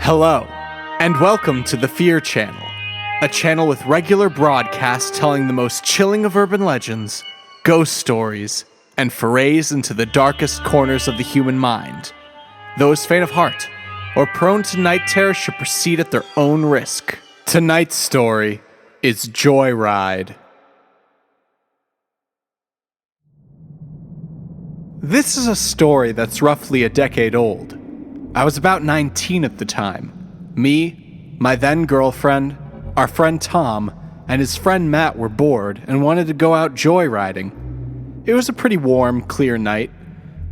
Hello, and welcome to the Fear Channel, a channel with regular broadcasts telling the most chilling of urban legends, ghost stories, and forays into the darkest corners of the human mind. Those faint of heart or prone to night terror should proceed at their own risk. Tonight's story is Joyride. This is a story that's roughly a decade old. I was about 19 at the time. Me, my then girlfriend, our friend Tom, and his friend Matt were bored and wanted to go out joyriding. It was a pretty warm, clear night.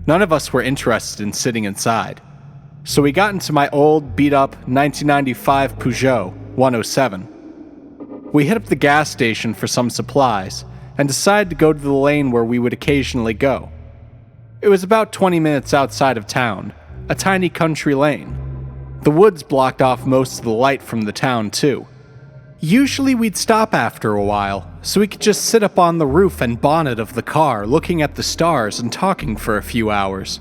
None of us were interested in sitting inside. So we got into my old, beat-up 1995 Peugeot 107. We hit up the gas station for some supplies and decided to go to the lane where we would occasionally go. It was about 20 minutes outside of town, a tiny country lane. The woods blocked off most of the light from the town, too. Usually we'd stop after a while, so we could just sit up on the roof and bonnet of the car, looking at the stars and talking for a few hours.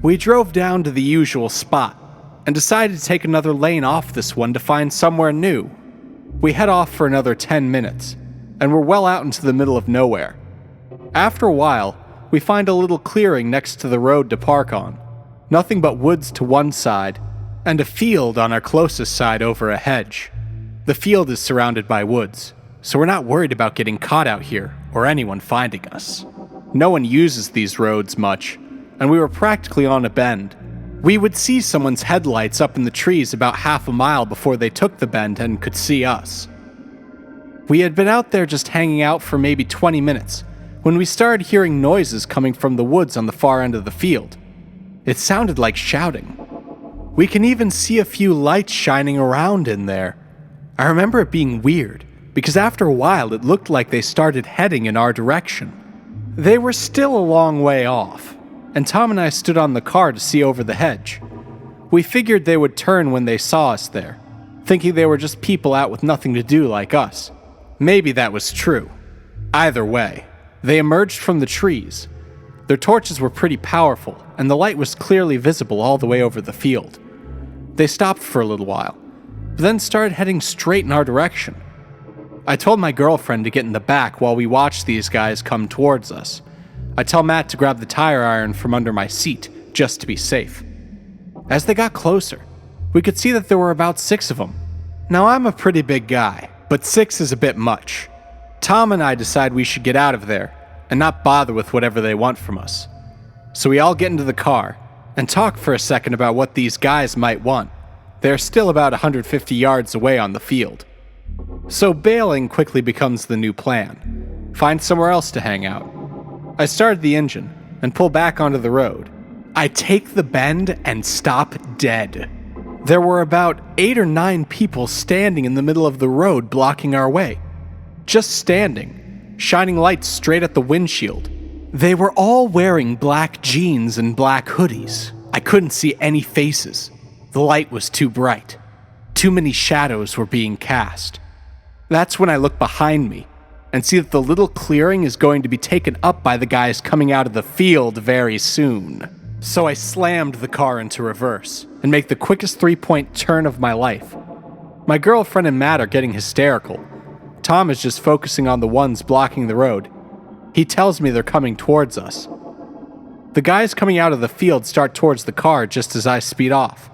We drove down to the usual spot, and decided to take another lane off this one to find somewhere new. We head off for another 10 minutes, and we're well out into the middle of nowhere. After a while, we find a little clearing next to the road to park on. Nothing but woods to one side, and a field on our closest side over a hedge. The field is surrounded by woods, so we're not worried about getting caught out here or anyone finding us. No one uses these roads much, and we were practically on a bend. We would see someone's headlights up in the trees about half a mile before they took the bend and could see us. We had been out there just hanging out for maybe 20 minutes when we started hearing noises coming from the woods on the far end of the field. It sounded like shouting. We can even see a few lights shining around in there. I remember it being weird, because after a while it looked like they started heading in our direction. They were still a long way off, and Tom and I stood on the car to see over the hedge. We figured they would turn when they saw us there, thinking they were just people out with nothing to do like us. Maybe that was true. Either way, they emerged from the trees. Their torches were pretty powerful, and the light was clearly visible all the way over the field. They stopped for a little while, but then started heading straight in our direction. I told my girlfriend to get in the back while we watched these guys come towards us. I tell Matt to grab the tire iron from under my seat, just to be safe. As they got closer, we could see that there were about 6 of them. Now I'm a pretty big guy, but 6 is a bit much. Tom and I decide we should get out of there and not bother with whatever they want from us. So we all get into the car and talk for a second about what these guys might want. They're still about 150 yards away on the field. So bailing quickly becomes the new plan. Find somewhere else to hang out. I started the engine and pull back onto the road. I take the bend and stop dead. There were about 8 or 9 people standing in the middle of the road blocking our way. Just standing, shining lights straight at the windshield. They were all wearing black jeans and black hoodies. I couldn't see any faces. The light was too bright. Too many shadows were being cast. That's when I look behind me and see that the little clearing is going to be taken up by the guys coming out of the field very soon. So I slammed the car into reverse and make the quickest 3-point turn of my life. My girlfriend and Matt are getting hysterical. Tom is just focusing on the ones blocking the road. He tells me they're coming towards us. The guys coming out of the field start towards the car just as I speed off.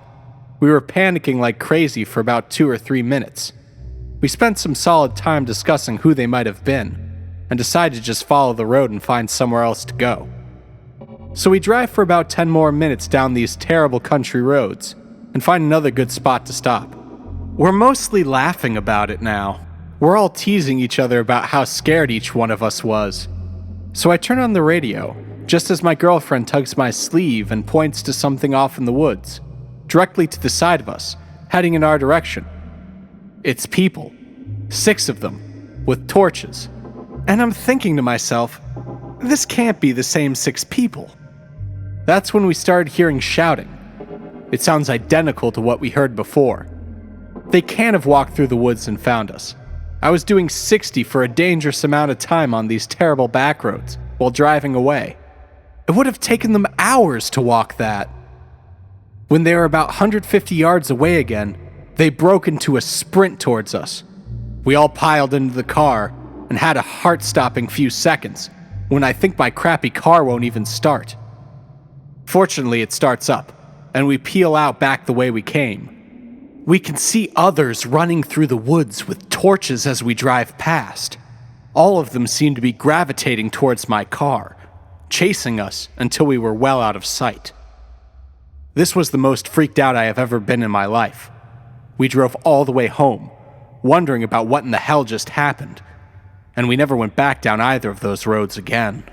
We were panicking like crazy for about 2 or 3 minutes. We spent some solid time discussing who they might have been, and decided to just follow the road and find somewhere else to go. So we drive for about 10 more minutes down these terrible country roads, and find another good spot to stop. We're mostly laughing about it now. We're all teasing each other about how scared each one of us was. So I turn on the radio, just as my girlfriend tugs my sleeve and points to something off in the woods, directly to the side of us, heading in our direction. It's people. 6 of them, with torches. And I'm thinking to myself, this can't be the same 6 people. That's when we started hearing shouting. It sounds identical to what we heard before. They can't have walked through the woods and found us. I was doing 60 for a dangerous amount of time on these terrible backroads while driving away. It would have taken them hours to walk that. When they were about 150 yards away again, they broke into a sprint towards us. We all piled into the car and had a heart-stopping few seconds when I think my crappy car won't even start. Fortunately, it starts up, and we peel out back the way we came. We can see others running through the woods with torches as we drive past. All of them seem to be gravitating towards my car, chasing us until we were well out of sight. This was the most freaked out I have ever been in my life. We drove all the way home, wondering about what in the hell just happened, and we never went back down either of those roads again.